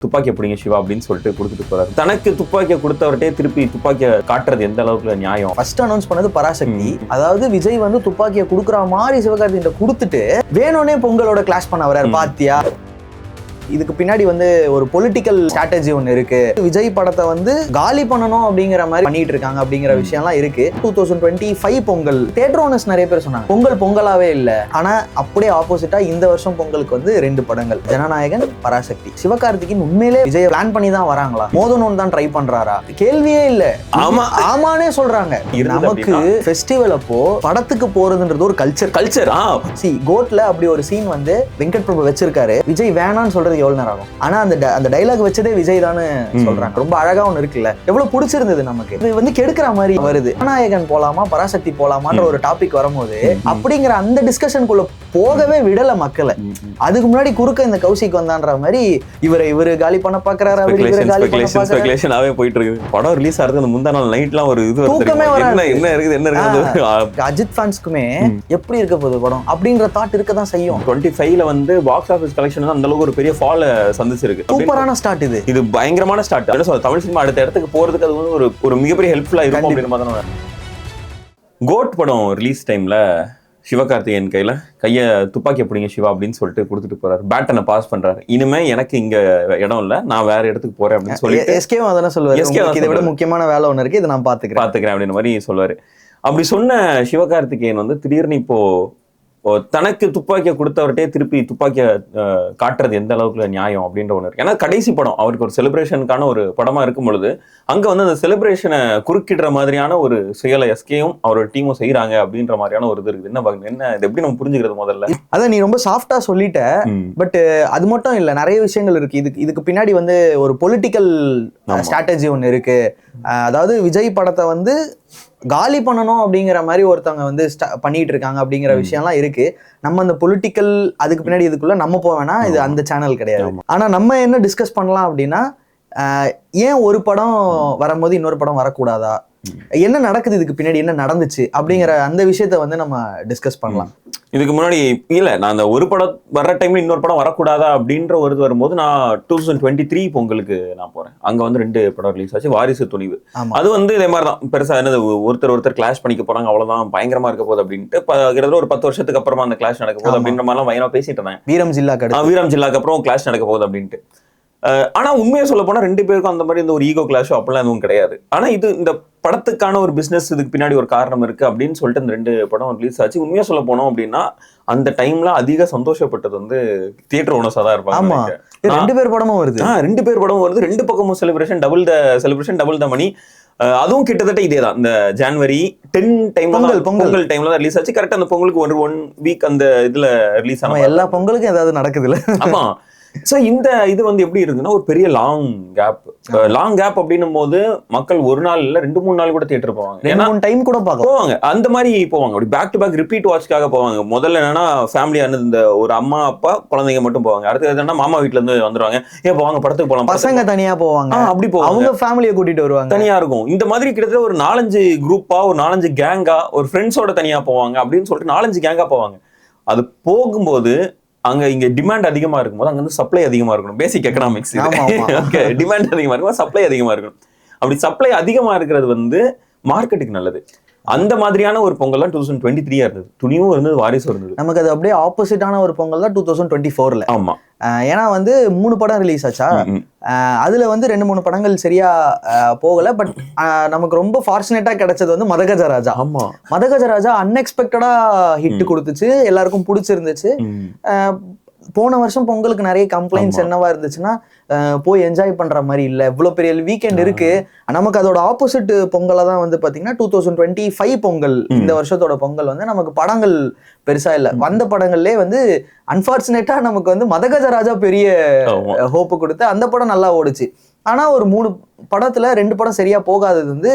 துப்பாக்கியை பிடிங்க சிவா அப்படின்னு சொல்லிட்டு கொடுத்துட்டு போறாரு. தனக்கு துப்பாக்கியை கொடுத்தவர்கிட்டே திருப்பி துப்பாக்கியை காட்டுறது எந்த அளவுக்கு நியாயம்? ஃபர்ஸ்ட் அனௌன்ஸ் பண்ணது பராசக்தி. அதாவது விஜய் வந்து துப்பாக்கியை கொடுக்குற மாதிரி சிவகார்த்திகிட்ட கொடுத்துட்டு வேணும்னே பொங்கலோட கிளாஷ் பண்ண வர்றாரு. பாத்தியா, இதுக்கு பின்னாடி வந்து ஒரு பொலிட்டிக்கல் ஸ்ட்ராட்டஜி ஒன்று இருக்கு. விஜய் படத்தை வந்து காலி பண்ணணும் அப்படிங்கிற மாதிரி பண்ணிட்டு இருக்காங்க அப்படிங்கிற விஷயம்லாம் இருக்கு. 2025 பொங்கல் தியேட்டர் ஓனர்ஸ் நிறைய பேர் சொன்னாங்க பொங்கல் பொங்கலாவே இல்லை. ஆனா அப்படியே ஆப்போசிட்டா இந்த வருஷம் பொங்கலுக்கு வந்து 2 படங்கள், ஜனநாயகன், பராசக்தி. சிவகார்த்திகேயன் உண்மையிலே விஜய் பிளான் பண்ணி தான் வராங்களா, மோதணும்னு தான் ட்ரை பண்றாரா? கேள்வியே இல்ல, ஆமானே சொல்றாங்க. நமக்கு ஃபெஸ்டிவல் அப்போ படத்துக்கு போறதுன்றது ஒரு கல்ச்சர். கோட்ல அப்படி ஒரு சீன் வந்து வெங்கட் பிரபு வச்சிருக்காரு. விஜய் வேணான்னு சொல்றது எவ்வளவு நேரம் ஆகும்? ஆனா அந்த டைலாக் வச்சதே விஜய் தானே சொல்றாங்க. ரொம்ப அழகா ஒண்ணு இருக்குல்ல, எவ்வளவு பிடிச்சிருந்தது நமக்கு. இது வந்து கெடுக்கிற மாதிரி வருது. ஜனநாயகன் போலாமா பராசக்தி போலாமான்ற ஒரு டாபிக் வரும்போது அப்படிங்கிற அந்த டிஸ்கஷனுக்குள்ள போகவே விடல மக்களை. அதுக்கு முன்னாடி குறுக்க இந்த கௌசிக் வந்தான்ற மாதிரி இவரு காலி பண்ண பாக்குறாரு. போயிட்டு இருக்கு. படம் ரிலீஸ் ஆகுது அந்த முந்தா நாள் நைட்லாம் ஒரு இது தூக்கமே வராது. என்ன இருக்குது அஜித் ஃபேன்ஸ்க்குமே எப்படி இருக்க போகுது படம் அப்படிங்கிற தாட் இருக்கதான் செய்யும். 25ல வந்து பாக்ஸ் ஆஃபீஸ் கலெக்ஷன் அந்த அளவுக்கு ஒரு பெரிய ஃபால் சந்திச்சிருக்கு. சூப்பரான ஸ்டார்ட். இது பயங்கரமான ஸ்டார்ட். தமிழ் சினிமா அடுத்த இடத்துக்கு போறதுக்கு அது வந்து ஒரு மிகப்பெரிய ஹெல்ப்ஃபுல்லா இருக்கும் அப்படின்ற மாதிரி தான். கோட் படம் ரிலீஸ் டைம்ல சிவகார்த்திகேயன் கையை துப்பாக்கியை பிடிங்க சிவா அப்படின்னு சொல்லிட்டு கொடுத்துட்டு போறாரு. பேட்டனை பாஸ் பண்றாரு. இனிமே எனக்கு இங்க இடம் இல்ல, நான் வேற இடத்துக்கு போறேன் அப்படின்னு சொல்லி எஸ்கே அதெல்லாம் சொல்லுவாரு. இதை விட முக்கியமான வேலை ஒண்ணு இருக்கு, இதை நான் பாத்துக்கிறேன் அப்படின்ற மாதிரி சொல்லுவாரு. அப்படி சொன்ன சிவகார்த்திகேயன் வந்து திடீர்னு இப்போ தனக்கு துப்பாக்கியை கொடுத்தவர்கிட்டே திருப்பி துப்பாக்கியை காட்டுறது எந்த அளவுக்கு நியாயம் அப்படின்ற ஒன்று இருக்கு. ஏன்னா கடைசி படம் அவருக்கு ஒரு செலிப்ரேஷனுக்கான ஒரு படமா இருக்கும் பொழுது அங்க வந்து அந்த செலிப்ரேஷனை குறுக்கிடுற மாதிரியான ஒரு செயலை எஸ்கேயும் அவரோட டீமும் செய்யறாங்க அப்படின்ற மாதிரியான ஒரு இது இருக்குது. என்ன இது எப்படி நம்ம புரிஞ்சுக்கிறது? முதல்ல அதான் நீ ரொம்ப சாஃப்டா சொல்லிட்ட. பட் அது மட்டும் இல்ல, நிறைய விஷயங்கள் இருக்கு. இதுக்கு பின்னாடி வந்து ஒரு பொலிட்டிக்கல் ஸ்ட்ராட்டஜி ஒன்று இருக்கு. அதாவது விஜய் படத்தை வந்து காலி பண்ணணும் அப்படிங்கிற மாதிரி ஒருத்தவங்க வந்து பண்ணிட்டு இருக்காங்க அப்படிங்கிற விஷயம்லாம் இருக்கு. நம்ம அந்த பொலிட்டிக்கல் அதுக்கு பின்னாடி இதுக்குள்ள நம்ம போவேனா, இது அந்த சேனல் கிடையாது. ஆனா நம்ம என்ன டிஸ்கஸ் பண்ணலாம் அப்படின்னா, ஏன் ஒரு படம் வரும்போது இன்னொரு படம் வரக்கூடாதா, என்ன நடக்குது இதுக்கு பின்னாடி, என்ன நடந்துச்சு அப்படிங்கிற அந்த விஷயத்த வந்து நம்ம டிஸ்கஸ் பண்ணலாம். இதுக்கு முன்னாடி இல்ல, நான் அந்த ஒரு படம் வர்ற டைம்ல இன்னொரு படம் வரக்கூடாதா அப்படின்ற ஒரு இது வரும்போது நான் 2023 பொங்கலுக்கு நான் போறேன். அங்க வந்து 2 படம் ரிலீஸ் ஆச்சு. வாரிசு, துணிவு. அது வந்து இதே மாதிரி தான் பெருசா என்னது ஒருத்தர் கிளாஷ் பண்ணிக்க போறாங்க, அவ்வளவுதான், பயங்கரமா இருக்க போகுது அப்படின்ட்டு கிட்டத்தட்ட ஒரு 10 வருஷத்துக்கு அப்புறமா அந்த கிளாஷ் நடக்க போகுது அப்படின்ற மாதிரிலாம் பயங்கரமா பேசிட்டு இருந்தேன். வீரம் ஜில்லாக்கு அப்புறம் கிளாஷ் நடக்க போகுது அப்படின்ட்டு. ஆனா உண்மையா சொல்ல போனா 2 பேருக்கும் அந்த மாதிரி இந்த ஒரு ஈகோ கிளாஷோ அப்படிலாம் எதுவும் கிடையாது. ஆனா இது இந்த படத்துக்கான ஒரு பிசினஸ், இதுக்கு பின்னாடி ஒரு காரணம் இருக்கு அப்படின்னு சொல்லிட்டு இந்த 2 படம் ரிலீஸ் ஆச்சு. உண்மையா சொல்ல போனோம் அப்படின்னா அந்த டைம்ல அதிக சந்தோஷப்பட்டது வந்து தியேட்டர் ஓனர்ஸா தான் இருப்பாங்க. 2 பேர் படமும் வருது. 2 பேர் படமும் வருது. 2 பக்கமும் செலிப்ரேஷன், டபுள் த மணி. அதுவும் கிட்டத்தட்ட இதே தான். இந்த ஜனவரி 10 டைம்ல பொங்கல் டைம்ல தான் ரிலீஸ் ஆச்சு. கரெக்டா அந்த பொங்கலுக்கு 1 வீக் அந்த இதுல ரிலீஸ் ஆன எல்லா பொங்கலுக்கும் ஏதாவது நடக்குது இல்ல. ஆமா. சோ இந்த இது வந்து எப்படி இருக்குன்னா ஒரு பெரிய லாங் கேப் அப்படின்னும் போது மக்கள் ஒரு நாள் இல்ல 2-3 நாள் கூட தியேட்டர் போவாங்க. 2-3 டைம் கூட போவாங்க. அந்த மாதிரி போவாங்க. அப்படி பேக் டு பேக் ரிப்பீட் வாட்ச்காக போவாங்க. முதல்ல என்னன்னா ஃபேமிலியா இந்த ஒரு அம்மா அப்பா குழந்தைங்க மட்டும் போவாங்க. அடுத்து என்னன்னா மாமா வீட்டுல இருந்து வந்துருவாங்க. போவாங்க படத்துக்கு போலாம். பசங்க தனியா போவாங்க. அப்படி போவாங்க. அவங்க ஃபேமிலியை கூட்டிட்டு வருவாங்க. தனியா இருக்கும். இந்த மாதிரி கிட்டத்தட்ட ஒரு 4-5 குரூப்பா, ஒரு 4-5 கேங்கா, ஒரு ஃப்ரெண்ட்ஸோட தனியா போவாங்க அப்படின்னு சொல்லிட்டு 4-5 கேங்கா போவாங்க. அது போகும்போது அங்க இங்க டிமாண்ட் அதிகமா இருக்கும்போது அங்க வந்து சப்ளை அதிகமா இருக்கணும். பேசிக் எக்கனாமிக்ஸ். டிமாண்ட் அதிகமா இருக்கும், சப்ளை அதிகமா இருக்கணும். அப்படி சப்ளை அதிகமா இருக்கிறது வந்து மார்க்கெட்டுக்கு நல்லது. அந்த மாதிரியான ஒரு பொங்கல் தான் 2023 இருந்தது. துணிவும் இருந்தது, வாரிசும் இருந்தது. நமக்கு அது அப்படியே ஆப்போசிட்டான ஒரு பொங்கல் தான் 2024. ஆமா. ஏன்னா வந்து 3 படம் ரிலீஸ் ஆச்சா, அதுல வந்து 2-3 படங்கள் சரியா போகல. பட் நமக்கு ரொம்ப ஃபார்ச்சுனேட்டா கிடைச்சது வந்து மதகஜராஜா. ஆமா, மதகஜராஜா அன்எக்ஸ்பெக்டடா ஹிட் கொடுத்துச்சு, எல்லாருக்கும் பிடிச்சிருந்துச்சு. போன வருஷம் பொங்கலுக்கு நிறைய கம்ப்ளைண்ட்ஸ் என்னவா இருந்துச்சுன்னா, போய் என்ஜாய் பண்ற மாதிரி இல்ல, இவ்வளவு பெரிய வீக்கெண்ட் இருக்கு. நமக்கு அதோட ஆப்போசிட் பொங்கலா தான் வந்து பாத்தீங்கன்னா 2025 பொங்கல். இந்த வருஷத்தோட பொங்கல் வந்து நமக்கு படங்கள் பெருசா இல்ல. வந்த படங்கள்லயே வந்து அன்பார்ச்சுனேட்டா நமக்கு வந்து மதகஜராஜா பெரிய ஹோப்பு கொடுத்து அந்த படம் நல்லா ஓடுச்சு. ஆனா ஒரு 3 படத்துல 2 படம் சரியா போகாதது வந்து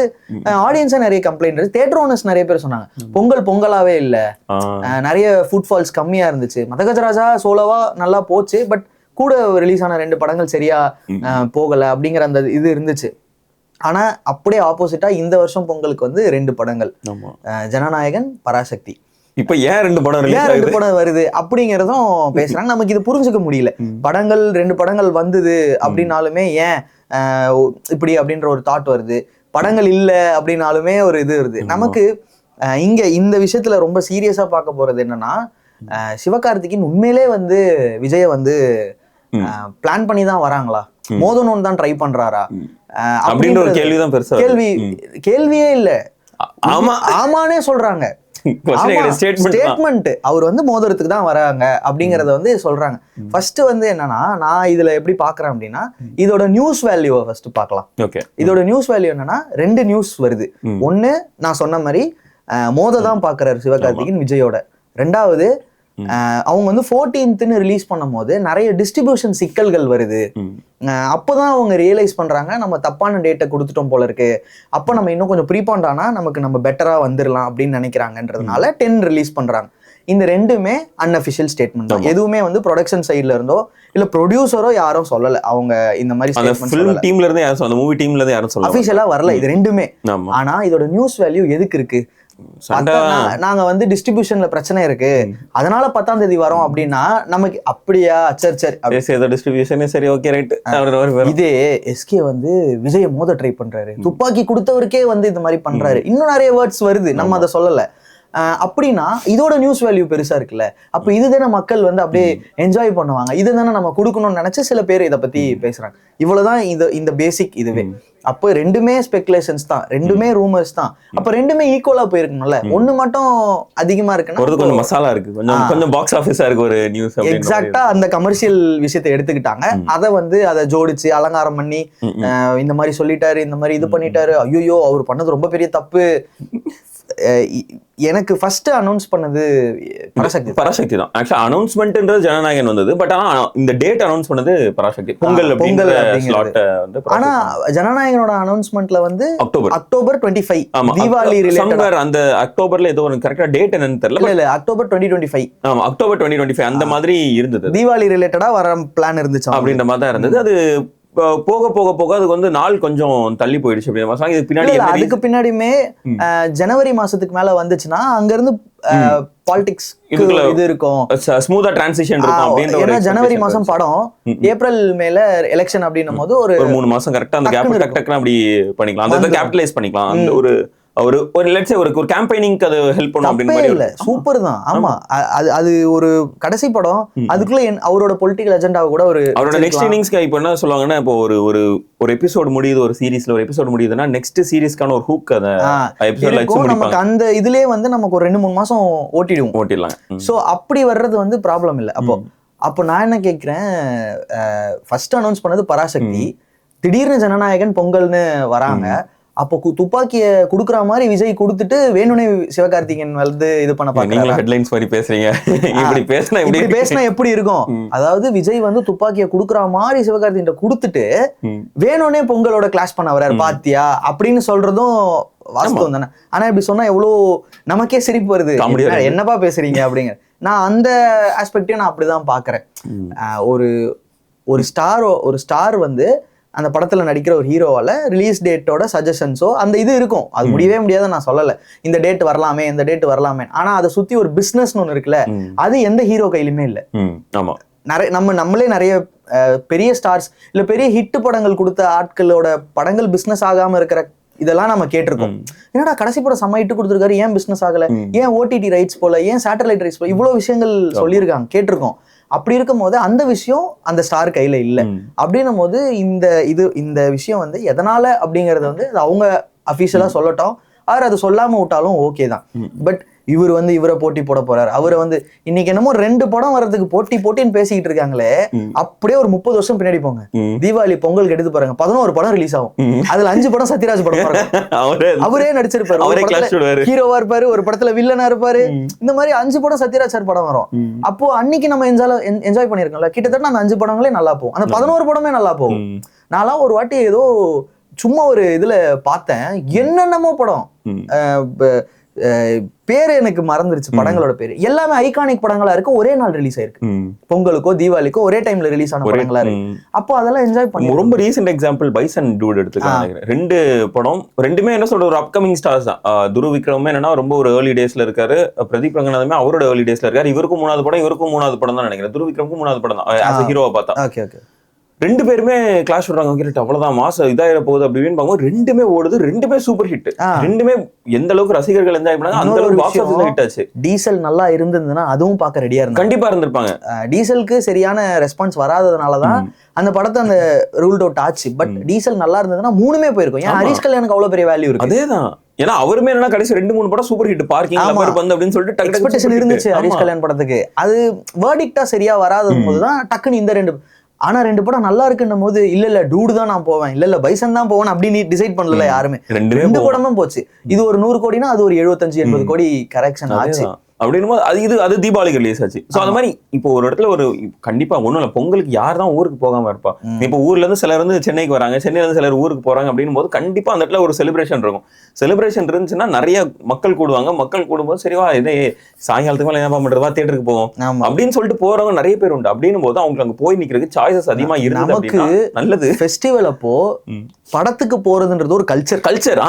ஆடியன்ஸா நிறைய கம்ப்ளைண்ட். தியேட்டர் ஓனர்ஸ் நிறைய பேர் சொன்னாங்க பொங்கலாவே இல்ல, நிறைய ஃபுட்ஃபால்ஸ் கம்மியா இருந்துச்சு. மதகஜராஜா சோலோவா நல்லா போச்சு, பட் கூட ரிலீஸ் ஆன 2 படங்கள் சரியா போகல அப்படிங்கிற அந்த இது இருந்துச்சு. ஆனா அப்படியே ஆப்போசிட்டா இந்த வருஷம் பொங்கலுக்கு வந்து 2 படங்கள், ஜனநாயகன், பராசக்தி. இப்ப ஏன் 2 படம் ஏன் ரிலீஸ் 2 ஆகுது? படம் வருது அப்படிங்கறதும் பேசுறாங்க. நமக்கு இது புரிஞ்சுக்க முடியல. படங்கள் 2 படங்கள் வந்தது அப்படின்னாலுமே ஏன் இப்படி அப்படின்ற ஒரு தாட் வருது. படங்கள் இல்ல அப்படின்னாலுமே ஒரு இது வருது நமக்கு. இங்க இந்த விஷயத்துல ரொம்ப சீரியஸா பார்க்க போறது என்னன்னா, சிவகார்த்திகேயன் உண்மையிலே வந்து விஜய வந்து பிளான் பண்ணி தான் வராங்களா, மோதணும்னு தான் ட்ரை பண்றாரா அப்படின்ற ஒரு கேள்விதான் பெருசா கேள்வியே இல்ல. ஆமா ஆமானே சொல்றாங்க. ஸ்டேட்மெண்ட் அவர் வந்து மோதிரத்துக்கு தான் வராங்க அப்படிங்கறத வந்து சொல்றாங்க. ஃபர்ஸ்ட் வந்து என்னன்னா, நான் இதுல எப்படி பாக்குறேன் அப்படின்னா, இதோட நியூஸ் வேல்யூவை ஃபர்ஸ்ட் பார்க்கலாம். இதோட நியூஸ் வேல்யூ என்னன்னா 2 நியூஸ் வருது. ஒண்ணு நான் சொன்ன மாதிரி மோத தான் பாக்குறாரு சிவகார்த்திகேயன் விஜயோட. 2வது அவங்க வந்து 14th ரிலீஸ் பண்ணும் போது நிறைய டிஸ்ட்ரிபியூஷன் சிக்கல்கள் வருது. அப்போதான் அவங்க ரியலைஸ் பண்றாங்க, நம்ம தப்பான டேட்டை கொடுத்துட்டோம் போல இருக்கு, அப்ப நம்ம இன்னும் கொஞ்சம் ப்ரீபாண்ட் ஆனா நம்ம பெட்டரா வந்துடலாம் அப்படின்னு நினைக்கிறாங்கன்றதுனால 10 ரிலீஸ் பண்றாங்க. இந்த 2மே அன்அஃபிஷியல் ஸ்டேட்மெண்ட் தான். எதுவுமே வந்து ப்ரொடக்ஷன் சைட்ல இருந்தோ இல்ல ப்ரொடியூசரோ யாரும் சொல்லல. அவங்க இந்த மாதிரி டீம்ல இருந்து யாரும் அந்த மூவி டீம்ல இருந்து யாரும் சொல்லல, அஃபிஷியலா வரல இது 2மே. ஆனா இதோட நியூஸ் வேல்யூ எதுக்கு இருக்கு? நாங்க வந்து டிஸ்ட்ரிபியூஷன்ல பிரச்சனை இருக்கு, அதனால 10ஆம் தேதி வரோம் அப்படின்னா நமக்கு அப்படியா? சரி டிஸ்ட்ரிபியூஷனே சரி, ஓகே ரைட். இதே எஸ்கே வந்து விஜய மோத ட்ரை பண்றாரு, துப்பாக்கி கொடுத்தவருக்கே வந்து இந்த மாதிரி பண்றாரு, இன்னும் நிறைய வேர்ட்ஸ் வருது, நம்ம அதை சொல்லல. அப்படின்னா இதோட நியூஸ் வேல்யூ பெருசா இருக்குல்ல. அப்ப இதுதானே மக்கள் வந்து அப்படியே என்ஜாய் பண்ணுவாங்க, இதுதானே நம்ம கொடுக்கணும்னு நினைச்சு சில பேர் இதை பத்தி பேசுறாங்க. இவ்வளவுதான் இந்த பேசிக் இதுவே. அப்போ 2மே ஸ்பெகுலேஷன்ஸ் தான், 2மே ரூமர்ஸ் தான். அப்ப 2மே ஈக்குவலா போயிருக்கணும்ல. ஒண்ணு மட்டும் அதிகமா இருக்குன்னா கொஞ்சம் மசாலா இருக்கு, கொஞ்சம் பாக்ஸ் ஆபீஸா இருக்கு ஒரு நியூஸ். எக்ஸாக்டா அந்த கமர்ஷியல் விஷயத்தை எடுத்துக்கிட்டாங்க. அதை வந்து அதை ஜோடிச்சு அலங்காரம் பண்ணி இந்த மாதிரி சொல்லிட்டாரு, இந்த மாதிரி இது பண்ணிட்டாரு, ஐயோ அவர் பண்ணது ரொம்ப பெரிய தப்பு. எனக்கு ஃபர்ஸ்ட் அனௌன்ஸ் பண்ணது பராசக்தி தான். ஆக்சுவலா அனௌன்ஸ்மென்ட்ன்றது ஜனநாயகன் வந்தது, பட் ஆனா இந்த டேட் அனௌன்ஸ் பண்ணது பராசக்தி. பொங்கல் ஸ்லாட் வந்து. ஆனா ஜனநாயகனோட அனௌன்ஸ்மென்ட்ல வந்து அக்டோபர் 25 தீபாவளி ரிலேட்டட். அந்த அக்டோபர்ல ஏதோ ஒரு கரெக்ட்டா டேட் என்னன்னு தெரியல. இல்ல அக்டோபர் 2025. ஆமா அக்டோபர் 2025 அந்த மாதிரி இருந்தது. தீபாவளி ரிலேட்டடா வர பிளான் இருந்துச்சு அப்படின்ற மாதிரி தான் இருந்தது. அது போக போக போக அதுக்கு வந்து நாள் கொஞ்சம் தள்ளி போயிடுச்சு. இதுக்கு பின்னாடி அதுக்கு பின்னாடியுமே ஜனவரி மாசத்துக்கு மேல வந்துச்சுன்னா அங்க இருந்து பாலிடிக்ஸ் இது இருக்கும், ஸ்மூத்தா டிரான்சிஷன் இருக்கும் அப்படின்ற. ஏன்னா ஜனவரி மாசம் படம், ஏப்ரல் மேல எலெக்ஷன் அப்படின்னும் போது ஒரு 3 மாசம் கரெக்டா அந்த கேப் டக்குன்னு அப்படி பண்ணிக்கலாம், அந்த கேபிட்டலைஸ் பண்ணிக்கலாம். அந்த ஒரு லெட்ஸ் சே ஒரு கேம்பெயினிங்க்கு அது ஹெல்ப் பண்ணும் அப்படின்ற மாதிரி இல்ல. சூப்பர் தான். ஆமா அது ஒரு கடைசி படம், அதுக்குள்ள அவரோட பொலிட்டிக்கல் அஜெண்டாவை கூட ஒரு அவரோட நெக்ஸ்ட் இன்னிங்ஸ்க்கு இப்போ என்ன சொல்லுவாங்கன்னா, இப்போ ஒரு எபிசோட் முடியுது, ஒரு சீரிஸ்ல ஒரு எபிசோட் முடியுதுன்னா நெக்ஸ்ட் சீரிஸ்க்கான ஒரு ஹூக் அந்த எபிசோட்ல வச்சு முடிப்பாங்க. நமக்கு அந்த இதுலயே வந்து நமக்கு ஒரு 2-3 மாசம் ஓட்டிடலாம். சோ அப்படி வர்றது வந்து ப்ராப்ளம் இல்ல. அப்போ நான் என்ன கேக்குறேன், ஃபர்ஸ்ட் அனௌன்ஸ் பண்ணது பராசக்தி, திடீர்னு ஜனநாயகன் பொங்கல்னு வராங்க. அப்போ துப்பாக்கிய குடுக்குற மாதிரி விஜய் கொடுத்துட்டு வேணுனே சிவகார்த்திகேயன் வந்து இது பண்ண பாக்குறாங்க. ஹெட்லைன்ஸ் மாதிரி பேசுறீங்க, இப்படி பேசினா எப்படி இருக்கும்? அதாவது விஜய் வந்து துப்பாக்கிய குடுக்குற மாதிரி சிவகார்த்திகேயன் கொடுத்துட்டு வேணுனே பொங்கலோட கிளாஷ் பண்ண வர்றாரு பாத்தியா அப்படின்னு சொல்றதும் வாஸ்தவம் தானே. ஆனா இப்படி சொன்னா எவ்வளவு நமக்கே சிரிப்பு வருது, என்னப்பா பேசுறீங்க அப்படிங்க. நான் அந்த ஆஸ்பெக்டையும் நான் அப்படிதான் பாக்குறேன். ஒரு ஸ்டார் வந்து அந்த படத்துல நடிக்கிற ஒரு ஹீரோவால ரிலீஸ் டேட்டோட சஜஷன்ஸோ அந்த இது இருக்கும், அது முடியவே முடியாத நான் சொல்லல, இந்த டேட் வரலாமே இந்த டேட் வரலாமே. ஆனா அதை சுத்தி ஒரு பிசினஸ்னு ஒண்ணு இருக்குல்ல, அது எந்த ஹீரோ கையிலுமே இல்ல. நிறைய நம்மளே நிறைய பெரிய ஸ்டார்ஸ் இல்ல பெரிய ஹிட் படங்கள் கொடுத்த ஆட்களோட படங்கள் பிசினஸ் ஆகாம இருக்கிற இதெல்லாம் நம்ம கேட்டிருக்கோம். என்னடா கடைசி படம் செம்ம ஹிட் கொடுத்துருக்காரு, ஏன் பிசினஸ் ஆகல, ஏன் ஓடிடி ரைட்ஸ் போல, ஏன் சேட்டலைட் ரைட்ஸ் போல, இவ்வளவு விஷயங்கள் சொல்லியிருக்காங்க, கேட்டிருக்கோம். அப்படி இருக்கும் போது அந்த விஷயம் அந்த ஸ்டார் கையில இல்ல அப்படின்னும் போது இந்த விஷயம் வந்து எதனால அப்படிங்கறது வந்து அவங்க அபிஷியலா சொல்லட்டும், அவர் அதை சொல்லாம விட்டாலும் ஓகே தான். பட் இவர் வந்து இவரை போட்டி போட போறாரு, அவரை வந்து இன்னைக்கு என்னமோ 2 படம் வர்றதுக்கு போட்டின்னு பேசிக்கிட்டு இருக்காங்களே, அப்படியே ஒரு 30 வருஷம் பின்னாடி போங்க, தீபாவளி பொங்கலுக்கு எடுத்து பாருங்க, 11 படம் ரிலீஸ் ஆகும், அதுல 5 படம் சத்யராஜ் படம், அவரே நடிச்சிருப்பாரு, ஹீரோவா இருப்பாரு, ஒரு படத்துல வில்லனா இருப்பாரு, இந்த மாதிரி 5 படம் சத்யராஜ் சார் படம் வரும். அப்போ அன்னைக்கு நம்ம என்ஜாய் பண்ணிருக்கோம்ல, கிட்டத்தட்ட அந்த 5 படங்களே நல்லா போகும், அந்த 11 படமே நல்லா போகும். நான்லாம் ஒரு வாட்டி ஏதோ சும்மா ஒரு இதுல பார்த்தேன், என்னென்னமோ படம் பேரு எனக்கு மறந்துருச்சு படங்களோட பேரு. எல்லாமே ஐகானிக் படங்களா இருக்கு, ஒரே நாள் ரிலீஸ் ஆயிருக்கு. பொங்கலுக்கோ தீபாவளிக்கோ ஒரே டைம்ல ரிலீஸ் ஆன படங்களா இருக்கு. அப்போ அதெல்லாம் என்ஜாய் பண்ணி. ரொம்ப ரீசெண்ட் எக்ஸாம்பிள் பைசன் டூட் எடுத்துக்கலாம். 2 படம், ரெண்டுமே என்ன சொல்ற ஒரு அப்கமிங் ஸ்டார்ஸ் தான். துருவ் விக்ரமே என்னன்னா ரொம்ப ஒரு ஏர்லி டேஸ்ல இருக்காரு. பிரதீப் ரங்கநாதமே அவரோட ஏர்லி டேஸ்ல இருக்காரு. இவருக்கும் 3வது படம், இவருக்கும் 3வது படம் தான் நினைக்கிறேன். துருவ் விக்ரமுக்கும் 3வது படம் தான் ஆஸ் a ஹீரோவா பார்த்தா. Okay okay. 2 பேருமே கிளாஷ் விடுறாங்க, அவ்வளவுதான் மாசம் இதாயிர போகுது அப்படின்னு பார்க்கும்போது 2மே ஓடுது, 2மே சூப்பர் ஹிட். 2மே எந்த அளவுக்கு ரசிகர்கள் என்ஜாய் பண்ணாங்க அந்த அளவுக்கு பாக்ஸ் ஆபீஸ்ல ஹிட் ஆச்சு. டீசல் நல்லா இருந்ததுன்னா அதுவும் பார்க்க ரெடியா இருந்தாங்க. கண்டிப்பா இருந்திருப்பாங்க. டீசலுக்கு சரியான ரெஸ்பான்ஸ் வராததுனாலதான் அந்த படத்தை அந்த ரூல்ட் அவுட் ஆச்சு. பட் டீசல் நல்லா இருந்ததுன்னா 3மே போயிருக்கும். ஏன் ஹரிஷ் கல்யாணுக்கு அவ்வளவு பெரிய வேல்யூ இருக்கு. அதேதான். ஏன்னா அவருமே என்ன கடைசி 2-3 படம் சூப்பர் ஹிட், பார்க்கிங் லவர் வந்து அப்படின்னு சொல்லிட்டு எக்ஸ்பெக்டேஷன் இருந்துச்சு ஹரிஷ் கல்யாண் படத்துக்கு. அது வேர்டிக்டா சரியா வராத போதுதான் டக்குன்னு இந்த 2 ஆனா 2 படம் நல்லா இருக்குன்னும் போது இல்ல டூடு தான் நான் போவேன், இல்ல பைசன் தான் போவேன் அப்படின்னு டிசைட் பண்ணல யாருமே. 2 படமும் போச்சு. இது ஒரு 100 கோடினா அது ஒரு 75-80 கோடி கரெக்ஷன் ஆச்சு. அப்படின்னு அது தீபாவளிக்கு ரிலீஸ் ஆச்சு. சோ அந்த மாதிரி இப்போ ஒரு இடத்துல ஒரு கண்டிப்பா ஒண்ணும் இல்ல, பொங்கலுக்கு யார் தான் ஊருக்கு போகாம இருப்பா. இப்போ ஊர்ல இருந்து சிலர் வந்து சென்னைக்கு வராங்க, சென்னையில இருந்து சிலர் ஊருக்கு போறாங்க அப்படின்னும் போது கண்டிப்பா அந்த இடத்துல ஒரு செலிப்ரேஷன் இருக்கும். செலிப்ரேஷன் இருந்துச்சுன்னா நிறைய மக்கள் கூடுவாங்க. மக்கள் கூடும்போது சரிவா இதே சாயங்காலத்துக்கு மேல என்ன பண்றதா தியேட்டருக்கு போவோம் அப்படின்னு சொல்லிட்டு போறவங்க நிறைய பேர் உண்டு. அப்படின்னும் போது அவங்களுக்கு அங்க போய் நிக்கிறதுக்கு சாய்ஸஸ் அதிகமா இருக்கு. நமக்கு நல்லது ஃபெஸ்டிவல் அப்போ படத்துக்கு போறதுன்றது ஒரு கல்ச்சர்.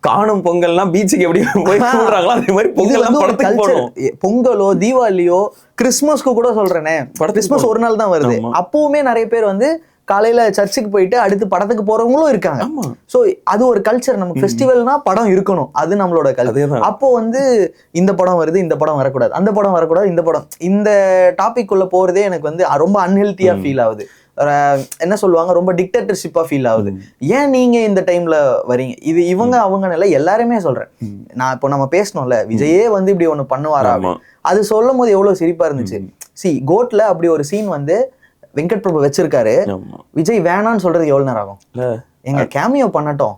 காணும் பொங்கல்லாம் பீச்சுக்கு எப்படி போய் சொல்றாங்களோ அதே மாதிரி பொங்கல் படத்துக்கு போறோம். பொங்கலோ தீபாவளியோ கிறிஸ்துமஸ்க்கு கூட சொல்றேனே, கிறிஸ்துமஸ் ஒரு நாள் தான் வருது. அப்பவுமே நிறைய பேர் வந்து காலையில சர்ச்சுக்கு போயிட்டு அடுத்து படத்துக்கு போறவங்களும் இருக்காங்க. சோ அது ஒரு கல்ச்சர். நமக்கு ஃபெஸ்டிவல்னா படம் இருக்கணும், அது நம்மளோட கல்ச்சர். அப்போ வந்து இந்த படம் வருது, இந்த படம் வரக்கூடாது, அந்த படம் வரக்கூடாது, இந்த படம், இந்த டாபிக் உள்ள போறதே எனக்கு வந்து ரொம்ப அன்ஹெல்த்தியா ஃபீல் ஆகுது. என்ன சொல்லுவாங்க, ரொம்ப டிக்டேட்டர்ஷிப்பா ஃபீல் ஆகுது. ஏன் நீங்க இந்த டைம்ல வரீங்க? இது இவங்க அவங்க நிலை எல்லாருமே சொல்றேன். நான் இப்போ நம்ம பேசணும்ல, விஜயே வந்து இப்படி ஒண்ணு பண்ணுவாரா, அது சொல்லும் போது எவ்வளவு சிரிப்பா இருந்துச்சு. கோட்ல அப்படி ஒரு சீன் வந்து வெங்கட் பிரபு வச்சிருக்காரு, விஜய் வேணான்னு சொல்றதுக்கு எவ்வளவு நேரம் ஆகும்? எங்க கேமியோ பண்ணட்டும்,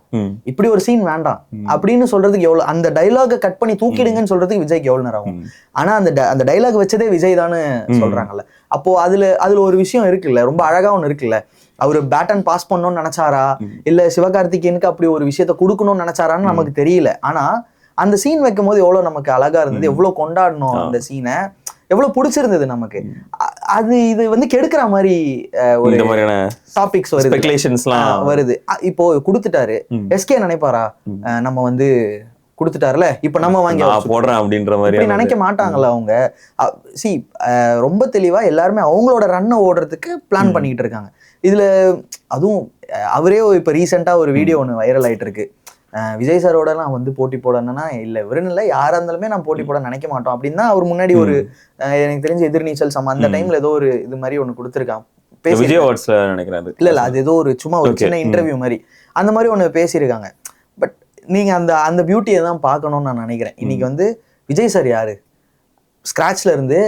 இப்படி ஒரு சீன் வேண்டாம் அப்படின்னு சொல்றதுக்கு எவ்வளவு, அந்த டைலாக கட் பண்ணி தூக்கிடுங்கன்னு சொல்றதுக்கு விஜய்க்கு எவ்வளவு நேரம் ஆகும்? ஆனா அந்த டைலாக் வச்சதே விஜய் தானே சொல்றாங்கல்ல. அப்போ அதுல ஒரு விஷயம் இருக்குல்ல, ரொம்ப அழகா ஒண்ணு இருக்குல்ல. அவரு பேட்டன் பாஸ் பண்ணணும்னு நினைச்சாரா, இல்ல சிவகார்த்திகேயனுக்கு அப்படி ஒரு விஷயத்த கொடுக்கணும்னு நினைச்சாரான்னு நமக்கு தெரியல. ஆனா அந்த சீன் வைக்கும் போது எவ்வளவு நமக்கு அழகா இருந்தது, எவ்வளவு கொண்டாடணும் அந்த சீனை, எவ்வளவு பிடிச்சிருந்தது நமக்கு. அது இது வந்து கெடுக்கிற மாதிரி ஒரு டாபிக்ஸ் வருது. இப்போ கொடுத்துட்டாரு, எஸ்கே நினைப்பாரா நம்ம வந்து கொடுத்துட்டாருல இப்ப நம்ம வாங்கி போடுறேன் அப்படின்ற மாதிரி நினைக்க மாட்டாங்கல்ல அவங்க. ரொம்ப தெளிவா எல்லாருமே அவங்களோட ரன்னை ஓடுறதுக்கு பிளான் பண்ணிக்கிட்டு இருக்காங்க. இதுல அதுவும் அவரே இப்ப ரீசெண்டா ஒரு வீடியோ ஒண்ணு வைரல் ஆயிட்டு இருக்கு. விஜய் சாரோட நான் வந்து போட்டி போடணும்னா இல்ல இவருன்னு இல்லை, யாரா இருந்தாலுமே நான் போட்டி போட நினைக்க மாட்டோம் அப்படின்னு தான் அவர் முன்னாடி ஒரு எனக்கு தெரிஞ்ச எதிர்நீச்சல் அந்த டைம்ல ஏதோ ஒரு இது மாதிரி ஒண்ணு கொடுத்துருக்கான். இல்ல அது ஏதோ ஒரு சும்மா ஒரு சின்ன இன்டர்வியூ மாதிரி அந்த மாதிரி ஒண்ணு பேசியிருக்காங்க. பட் நீங்க அந்த பியூட்டியை தான் பார்க்கணும்னு நான் நினைக்கிறேன். இன்னைக்கு வந்து விஜய் சார் யாரு, ஸ்கிராச்ல இருந்து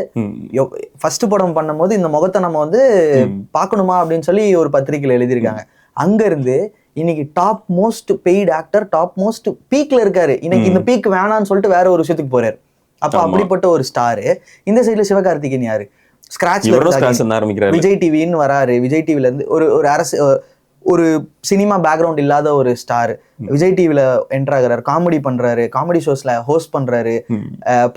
ஃபர்ஸ்ட் படம் பண்ணும் போது இந்த முகத்தை நம்ம வந்து பார்க்கணுமா அப்படின்னு சொல்லி ஒரு பத்திரிகையில எழுதியிருக்காங்க. அங்க இருந்து இன்னைக்கு top most paid actor, top most பீக்ல இருக்காரு. இன்னைக்கு இந்த பீக் வேணான்னு சொல்லிட்டு வேற ஒரு விஷயத்துக்கு போறாரு. அப்ப அப்படிப்பட்ட ஒரு ஸ்டாரு. இந்த சைட்ல சிவகார்த்திகேயன் யாரு, ஸ்கிராச்ல விஜய் டிவின்னு வராரு. விஜய் டிவில இருந்து ஒரு அரசு ஒரு சினிமா பேக்ரவுண்ட் இல்லாத ஒரு ஸ்டார் விஜய் டிவில என்டர் ஆகுறாரு, காமெடி பண்றாரு, காமெடி ஷோஸ்ல ஹோஸ்ட் பண்றாரு,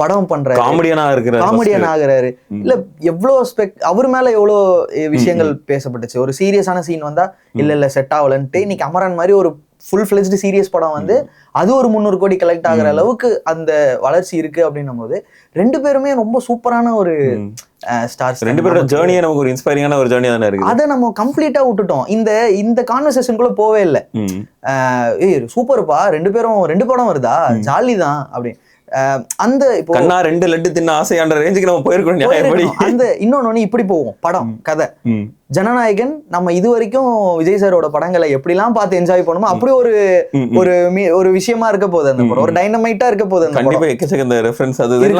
படம் பண்றாரு, காமெடியன் ஆகுறாரு. இல்ல எவ்வளவு அவர் மேல எவ்வளவு விஷயங்கள் பேசப்பட்டுச்சு. ஒரு சீரியஸான சீன் வந்தா இல்ல செட் ஆகலன்ட்டு இன்னைக்கு அமரன் மாதிரி ஒரு ஃபுல் ஃபிளெஜ்டு சீரியஸ் படம் வந்து அது ஒரு 300 கோடி கலெக்ட் ஆகுற அளவுக்கு அந்த வளர்ச்சி இருக்கு அப்படின்னும் போது 2 பேருமே ரொம்ப சூப்பரான ஒரு ஸ்டார்ஸ். 2 பேரோட ஜர்னியே நமக்கு ஒரு இன்ஸ்பைரிங்கான ஒரு ஜர்னி தானே இருக்கு. அதை நம்ம கம்ப்ளீட்டா விட்டுட்டோம். இந்த கான்வர்சேஷனுக்குள்ள போவே இல்லை. சூப்பர்ப்பா 2 பேரும் 2 படம் வருதா, ஜாலி தான் அப்படின்னு. அந்த இப்போ கண்ணா 2 லட்டு தின்ன ஆசையான்ற ரேஞ்சுக்கு நம்ம போயிருக்கோம். அந்த இன்னொன்னு இப்படி போவோம் படம் கதை. ஜனநாயகன் நம்ம இது வரைக்கும் விஜய் சாரோட படங்களை எப்படிலாம் பார்த்து என்ஜாய் பண்ணுமோ அப்படி ஒரு விஷயமா இருக்க போகுது அந்த படம். ஒரு டைனமைட்டா இருக்க போகுது அந்த படம். எக்கச்சக்க ரெஃபரன்ஸ் அது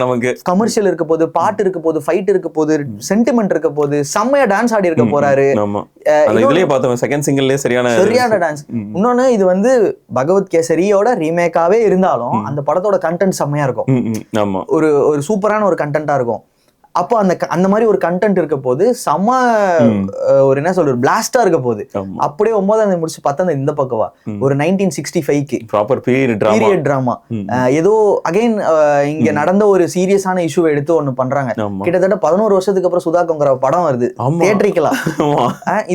நமக்கு கமர்ஷியல் இருக்க போகுது, பாட்டு இருக்க போகுது, ஃபைட் இருக்க போகுது, சென்டிமெண்ட் இருக்க போகுது, செம்மையா டான்ஸ் ஆடி இருக்க போறாரு. இதுலயே பார்த்தோம் செகண்ட் சிங்கிள்லயே சரியான டான்ஸ். இன்னொன்னு இது வந்து பகவத் கேசரியோட ரீமேக்காவே இருந்தாலும் அந்த படத்தோட கண்டென்ட் செம்மையா இருக்கும். ஒரு சூப்பரான ஒரு கண்டென்ட்டா இருக்கும். அப்போ அந்த மாதிரி ஒரு கண்டென்ட் இருக்க போது செம்ம ஒரு என்ன சொல்ற பிளாஸ்டா இருக்க போகுது. அப்படியே 9ஆம் தேதி முடிச்சு 10ஆம் தேதி இந்த பக்கவா ஒரு 1965 ப்ராப்பர் பீரியட் டிராமா. ஏதோ அகைன் இங்க நடந்த ஒரு சீரியஸான இஷ்யூ எடுத்து ஒண்ணு பண்றாங்க. கிட்டத்தட்ட 11 வருஷத்துக்கு அப்புறம் சுதா கொங்கரா படம் வருது தியேட்டரிக்கலா.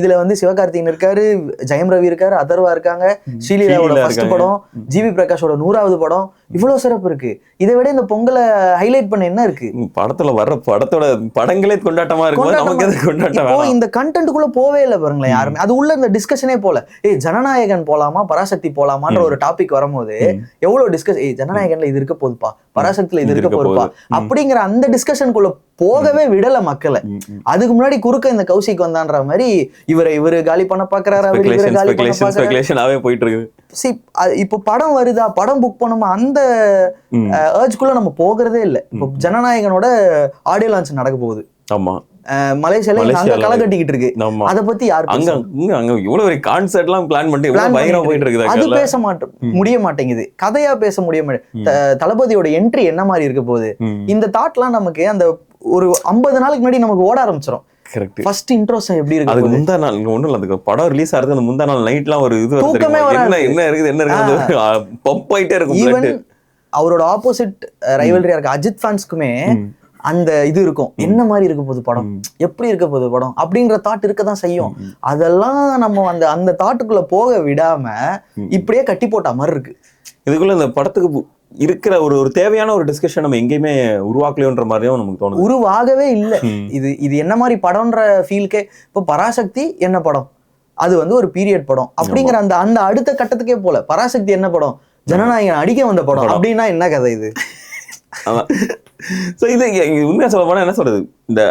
இதுல வந்து சிவகார்த்திகேயன் இருக்காரு, ஜெயம் ரவி இருக்காரு, அதர்வா இருக்காங்க, ஸ்ரீலீலாவோட ஃபர்ஸ்ட் படம், ஜிவி பிரகாஷோட 100வது படம், இவ்வளவு சிறப்பு இருக்கு. இதை விட இந்த பொங்கலை ஹைலைட் பண்ண என்ன இருக்கு? படத்துல வர்ற படத்தோட படங்களே கொண்டாட்டமா இருக்கு. இந்த கண்டென்ட்டுக்குள்ள போவே இல்லை பாருங்களேன் யாருமே. அது உள்ள இந்த டிஸ்கஷனே போல. ஜனநாயகன் போலாமா பராசக்தி போலாமான்ற ஒரு டாபிக் வரும்போது எவ்வளவு டிஸ்கஸ், ஜனநாயகன்ல இது இருக்க போகுதுப்பா, பராசக்தியில இது இருக்க போகுதுப்பா அப்படிங்கிற அந்த டிஸ்கஷனுக்குள்ள போகவே விடல மக்களை. அதுக்கு முன்னாடி குறுக்க இந்த கௌசிக் வந்தான்ற மாதிரி இவரு காலி பண்ண பாக்குறாரு, போயிட்டு இருக்கு. இப்போ படம் வருதா, படம் புக் பண்ணுமா, அந்த ஏர்ஜ்குள்ள நம்ம போகிறதே இல்லை. இப்போ ஜனநாயகனோட ஆடியோ லான்ச் நடக்க போகுது. ஆமா, மலேசியால களை கட்டிக்கிட்டு இருக்கு. அத பத்தி யாரு கான்சர்ட் எல்லாம் பிளான் பண்ணி பயங்கரமா போயிட்டு இருக்குது. அது பேச முடிய மாட்டேங்குது, கதையா பேச முடிய மாட்டேங்குது. தளபதியோட என்ட்ரி என்ன மாதிரி இருக்க போகுது, இந்த தாட்லாம் நமக்கு அந்த ஒரு 50 நாளுக்கு முன்னாடி நமக்கு ஓட ஆரம்பிச்சிடும். ஃபர்ஸ்ட் இன்ட்ரோஷன் எப்படி இருக்கு, அதுக்கு முந்தா நாள் ஒண்ணும் இல்ல, அதுக்கு படம் ரிலீஸ் ஆகுது அந்த முந்தா நாள் நைட்லாம் ஒரு இது தூக்கமே வராது. என்ன இருக்குது பம்ப் ஆயிட்டே இருக்கும். ஈவன் அவரோட ஆப்போசிட் ரைவல்ரியா இருக்க அஜித் ஃபேன்ஸ்க்குமே அந்த இது இருக்கும், என்ன மாதிரி இருக்க போகுது படம், எப்படி இருக்க போகுது படம் அப்படிங்கிற தாட் இருக்கதான் செய்யும். அதெல்லாம் நம்ம அந்த தாட்டுக்குள்ள போக விடாம இப்படியே கட்டி போட்ட மாதிரி இருக்கு. இதுக்குள்ள இந்த படத்துக்கு இருக்கிற ஒரு தேவையான ஒரு டிஸ்கஷன் நம்ம எங்கேயுமே உருவாக்கலையோன்ற மாதிரியும் நமக்கு தோணுது. உருவாகவே இல்லை. இது என்ன மாதிரி படம்ன்ற ஃபீல்கே. இப்போ பராசக்தி என்ன படம், அது வந்து ஒரு பீரியட் படம் அப்படிங்கிற அந்த அடுத்த கட்டத்துக்கே போல. பராசக்தி என்ன படம், ஜனநாயகன் அடிக்க வந்த படம் அப்படின்னா என்ன கதை இது? இது உண்மையா சொல்ல போனா என்ன சொல்றது, இந்த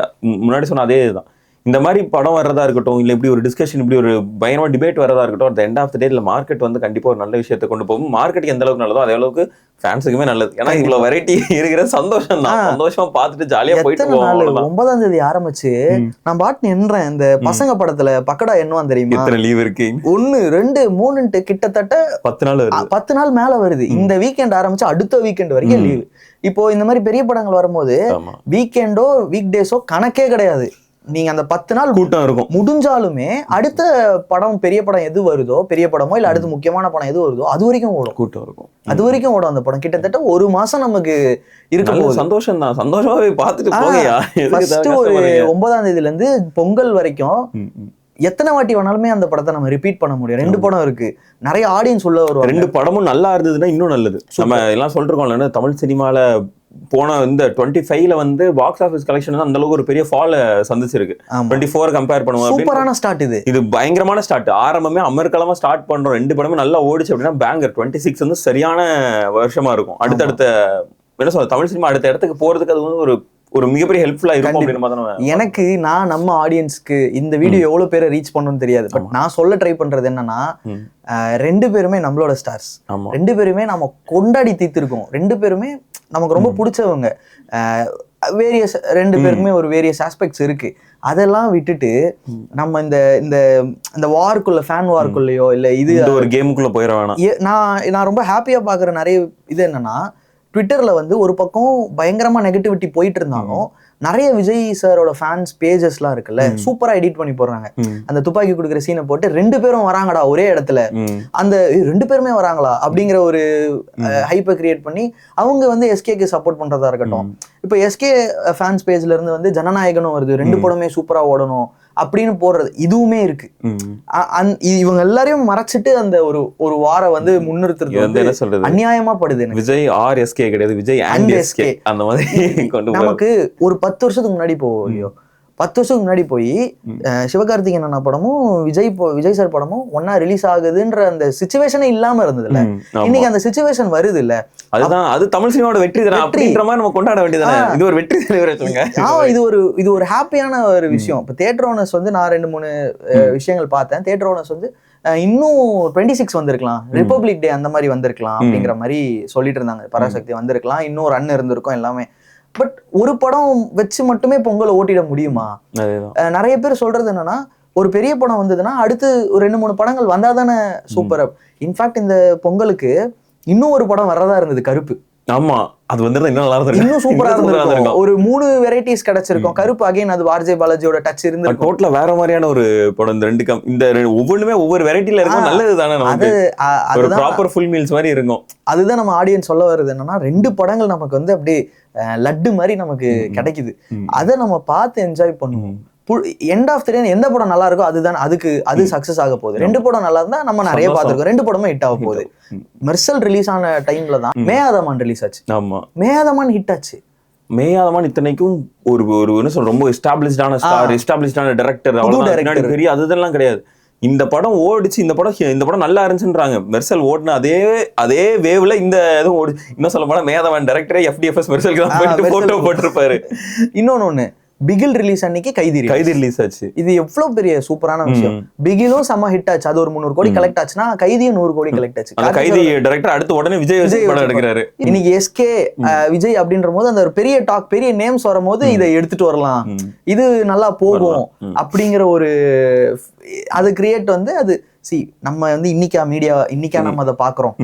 முன்னாடி சொன்ன அதே இதுதான். இந்த மாதிரி படம் வர்றதா இருக்கட்டும், இல்லை இப்படி ஒரு டிஸ்கஷன், இப்படி ஒரு பயங்கரமா டிபேட் வரதா இருக்கட்டும், அந்த எண்ட் ஆஃப் த டேல மார்க்கெட் வந்து கண்டிப்பா ஒரு நல்ல விஷயத்தை கொண்டு போகும். மார்க்கெட்டுக்கு எந்த அளவுக்கு நல்லதோ அதே அளவுக்கு ஃபேன்ஸுக்குமே நல்லது. ஏன்னா இவ்வளவு வெரைட்டி இருக்கிற சந்தோஷம் தான், சந்தோஷமா பார்த்துட்டு ஜாலியா போயிட்டு. 9ஆம் தேதி ஆரம்பிச்சு நான் பாட்டு நின்றேன். இந்த பசங்க படத்துல பக்கடா என்னவான் தெரியுமா, இத்தனை லீவ் இருக்கு, 1 2 3 கிட்டத்தட்ட 10 நாள் மேல வருது. இந்த வீக்கெண்ட் ஆரம்பிச்சு அடுத்த வீக்கெண்ட் வரைக்கும் லீவு. இப்போ இந்த மாதிரி பெரிய படங்கள் வரும்போது வீக்கெண்டோ வீக் டேஸோ கணக்கே கிடையாது. நீங்க அந்த 10 நாள் கூட்டம் இருக்கும். முடிஞ்சாலுமே அடுத்த படம், பெரிய படம் எது வருதோ, பெரிய படமோ இல்ல அடுத்த முக்கியமான படம் எது வருதோ அது வரைக்கும் ஓடும், கூட்டம் இருக்கும். அது வரைக்கும் ஓடும் அந்த படம். கிட்டத்தட்ட 1 மாசம் நமக்கு இருக்க சந்தோஷம் தான், சந்தோஷமாவே பார்த்துட்டு போகயா. ஃபர்ஸ்ட் ஒரு 9ஆம் தேதியில இருந்து பொங்கல் வரைக்கும் எத்தனை வாட்டி வேணாலுமே அந்த படத்தை நம்ம ரிப்பீட் பண்ண முடியும். 2 படம் இருக்கு, நிறைய ஆடியன்ஸ் உள்ள வருவாங்க. 2 படமும் நல்லா இருந்ததுன்னா இன்னும் நல்லது. நம்ம எல்லாம் சொல்றோம்ல, தமிழ் சினிமால போன இந்த 25ல வந்து பாக்ஸ் ஆஃபீஸ் கலெக்ஷன் அந்த அளவுக்கு ஒரு பெரிய ஃபால் சந்திச்சிருக்கு. 24 கம்பேர் பண்ணுவோம், சூப்பரான ஸ்டார்ட் இது பயங்கரமான ஸ்டார்ட். ஆரம்பமே அமெரிக்காலமா ஸ்டார்ட் பண்றோம், 2 படமே நல்லா ஓடிச்சு அப்படின்னா பேங்கர். 26 வந்து சரியான வருஷமா இருக்கும். அடுத்தடுத்த என்ன சொல்ற தமிழ் சினிமா அடுத்த இடத்துக்கு போறதுக்கு அது வந்து ஒரு மிகப்பெரிய ஹெல்ப்ஃபுல்லா இருக்கும். எனக்கு நம்ம ஆடியன்ஸ்க்கு இந்த வீடியோ எவ்வளவு பேரை ரீச் பண்ணணும்னு தெரியாது. பட் நான் சொல்ல ட்ரை பண்றது என்னன்னா, 2 பேருமே நம்மளோட ஸ்டார்ஸ், 2 பேருமே நம்ம கொண்டாடி தீர்த்திருக்கோம், 2 பேருமே நமக்கு ரொம்ப பிடிச்சவங்க. வேரியஸ் 2 பேருக்குமே ஒரு வேரியஸ் ஆஸ்பெக்ட்ஸ் இருக்கு. அதெல்லாம் விட்டுட்டு நம்ம இந்த வார்க்குள்ள, ஃபேன் வார்க்குள்ளயோ இல்ல இது ஒரு கேமுக்குள்ள போயிட வேணாம். நான் ரொம்ப ஹாப்பியா பாக்குற நிறைய இது என்னன்னா, ட்விட்டர்ல வந்து ஒரு பக்கம் பயங்கரமா நெகட்டிவிட்டி போயிட்டு இருந்தாலும் நிறைய விஜய் சாரோட ஃபேன்ஸ் பேஜஸ்லாம் இருக்குல்ல, சூப்பரா எடிட் பண்ணி போடுறாங்க. அந்த துப்பாக்கி கொடுக்குற சீனை போட்டு 2 பேரும் வராங்கடா ஒரே இடத்துல, அந்த 2 பேருமே வராங்களா அப்படிங்கிற ஒரு ஹைப்பை கிரியேட் பண்ணி அவங்க வந்து எஸ்கேக்கு சப்போர்ட் பண்றதா இருக்கட்டும். இப்போ எஸ்கே ஃபேன்ஸ் பேஜ்ல இருந்து வந்து ஜனநாயகனும் வருது, 2 படமே சூப்பரா ஓடணும் அப்படின்னு போடுறது இதுவுமே இருக்கு. இவங்க எல்லாரையும் மறைச்சிட்டு அந்த ஒரு வார வந்து முன்னிறுத்துறது வந்து என்ன சொல்றது, அநியாயமா படுது. விஜய் ஆர் எஸ்கே கிடையாது, விஜய் அண்ட் எஸ்கே அந்த மாதிரி கொண்டு நமக்கு ஒரு 10 வருஷத்துக்கு முன்னாடி போவோம். 10 வருஷத்துக்கு முன்னாடி போய் சிவகார்த்திகேயன் அண்ணா படமும் விஜய் சார் படமும் ஒன்னா ரிலீஸ் ஆகுதுன்ற அந்த சிச்சுவேஷனே இல்லாம இருந்தது இல்ல. இன்னைக்கு அந்த சிச்சுவேஷன் வருது இல்ல. அதுதான் அது தமிழ் சினிமாவோட வெற்றி தானே, அப்படின்ற மாதிரி நம்ம கொண்டாட வேண்டியதானே. இது ஒரு வெற்றி தானே. இது ஒரு ஹாப்பியான ஒரு விஷயம். இப்போ தியேட்டர் ஓனர்ஸ் வந்து நான் 2-3 விஷயங்கள் பார்த்தேன். தியேட்டர் ஓனர்ஸ் வந்து இன்னும் 26 வந்திருக்கலாம், ரிபப்ளிக் டே அந்த மாதிரி வந்திருக்கலாம் அப்படிங்கிற மாதிரி சொல்லிட்டு இருந்தாங்க. பராசக்தி வந்திருக்கலாம், இன்னும் ரன் இருந்திருக்கும் எல்லாமே. பட் ஒரு படம் வச்சு மட்டுமே பொங்கலை ஓட்டிட முடியுமா? நிறைய பேர் சொல்றது என்னன்னா, ஒரு பெரிய படம் வந்ததுன்னா அடுத்து ஒரு 2-3 படங்கள் வந்தாதானே சூப்பர். இன்ஃபேக்ட் இந்த பொங்கலுக்கு இன்னும் ஒரு படம் வர்றதா இருந்தது, கருப்பு. ஆமா, அது வந்து இன்னும் நல்லா இருக்கும், இன்னும் சூப்பரா இன்னும் இருந்திருக்கும். ஒரு 3 வெரைட்டிஸ் கிடைச்சிருக்கும். கருப்பு அகைன் அது ஆர்ஜே பாலாஜியோட டச் இருந்திருக்கும். டோட்டலா வேற மாதிரியான ஒரு படம். இந்த ஒவ்வொன்றுமே ஒவ்வொரு வெரைட்டில இருக்கும். நல்லது தானே நமக்கு, ஒரு ப்ராப்பர் ஃபுல் மீல்ஸ் மாதிரி இருக்கும். அதுதான் நம்ம ஆடியன்ஸ் சொல்ல வருது என்னன்னா, 2 படங்கள் நமக்கு வந்து அப்படியே லட்டு மாதிரி நமக்கு கிடைக்குது. அதை நம்ம பார்த்து என்ஜாய் பண்ணுவோம். எண்ட் ஆஃப் த டே எந்த படம் நல்லா இருக்கோ அதுதான் அது சக்சஸ் ஆக போகுது. 2 படம் நல்லா இருந்தா நம்ம நிறைய பார்த்திருக்கோம். 2 படமும் ஹிட் ஆக போகுது. மெர்சல் ரிலீஸ் ஆன டைம்ல தான் மேயாதமான் ரிலீஸ் ஆச்சு. ஆமா, மேயாதமான் ஹிட் ஆச்சு. மேயாதமான் இத்தனைக்கும் ஒரு என்ன சொல்ற, ரொம்ப எஸ்டாப்லிஷ்டான ஸ்டார், எஸ்டாப்லிஷ்டான டைரக்டர், அவ்வளவுதான் பெரிய அதெல்லாம் கிடையாது. இந்த படம் ஓடிச்சு, இந்த படம் நல்லா இருந்துச்சுன்றாங்க. மெர்சல் ஓடுன அதே வேவ்ல இந்த இதுவும் ஓடி. இன்னும் சொல்ல போனா மேயாதமான் டைரக்டரே FDFS மெர்சலுக்கு தான் போயிட்டு போட்டோ போட்டிருப்பாரு. இன்னொன்னு பிகில் ரிலீஸ் அன்னைக்கு கைதி ரிலீஸ் ஆச்சு. இது எவ்வளவு பெரிய சூப்பரான விஷயம். பிகிலும் செம்ம ஹிட் ஆச்சு. அது ஒரு 300 கோடி கலெக்ட் ஆச்சுன்னா கைதியும் 100 கோடி கலெக்ட் ஆச்சு. கைதி டைரக்டர் அடுத்து உடனே விஜய் படம் எடுக்கிறாரு. இன்னைக்கு SK விஜய் அப்படின்ற போது அந்த ஒரு பெரிய டாக், பெரிய நேம்ஸ் வரும்போது இதை எடுத்துட்டு வரலாம், இது நல்லா போகும் அப்படிங்கிற ஒரு அது கிரியேட் வந்து அது நம்ம வந்து இன்னைக்கா நம்ம அதை பாக்குறோம்.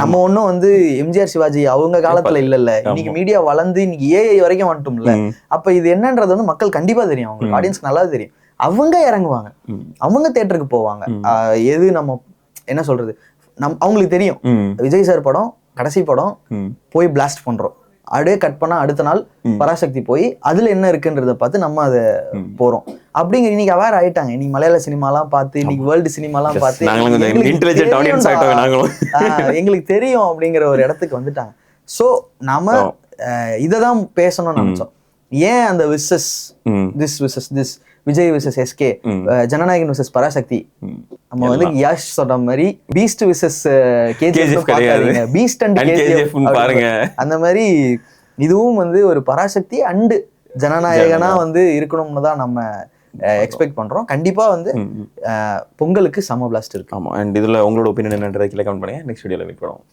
நம்ம ஒன்னும் வந்து எம்ஜிஆர் சிவாஜி அவங்க காலத்துல இல்ல. இன்னைக்கு மீடியா வளர்ந்து இன்னைக்கு AI வரைக்கும் வந்துட்டோம்ல. அப்ப இது என்னன்றது வந்து மக்கள் கண்டிப்பா தெரியும், அவங்களுக்கு ஆடியன்ஸ்க்கு நல்லா தெரியும். அவங்க இறங்குவாங்க, அவங்க தியேட்டருக்கு போவாங்க. எது நம்ம என்ன சொல்றது, அவங்களுக்கு தெரியும் விஜய் சார் படம் கடைசி படம் போய் பிளாஸ்ட் பண்றோம், அப்படியே கட் பண்ணா அடுத்த நாள் பராசக்தி போய் அதுல என்ன இருக்குன்றத பார்த்து நம்ம அதை போறோம். அப்படிங்கிற இன்னைக்கு அவேர் ஆயிட்டாங்க. இன்னைக்கு மலையாள சினிமாலாம் பார்த்து, இன்னைக்கு வேர்ல்டு சினிமாலாம் பார்த்து எங்களுக்கு தெரியும் அப்படிங்கிற ஒரு இடத்துக்கு வந்துட்டாங்க. சோ நாம இததான் பேசணும்னு நினைச்சோம். ஏன் அந்த this Vijay versus SK, Jananayagan versus Parasakthi, நம்ம வந்து யாஷ் சொல்ற மாதிரி பீஸ்ட் விசஸ் KGF பாக்காதீங்க, பீஸ்ட் அண்ட் KGF பாருங்க. அந்த மாதிரி இதுவும் வந்து ஒரு பராசக்தி அண்ட் ஜனநாயகனா வந்து இருக்கணும்னு தான் நம்ம எக்ஸ்பெக்ட் பண்றோம். கண்டிப்பா வந்து பொங்கலுக்கு செம பிளாஸ்ட் இருக்கு. ஆமா, அண்ட் இதுல உங்களோட ஒப்பீனியன் என்னன்றதை கீழே கமெண்ட் பண்ணுங்க. நெக்ஸ்ட் வீடியோல மீட் பண்ணுவோம்.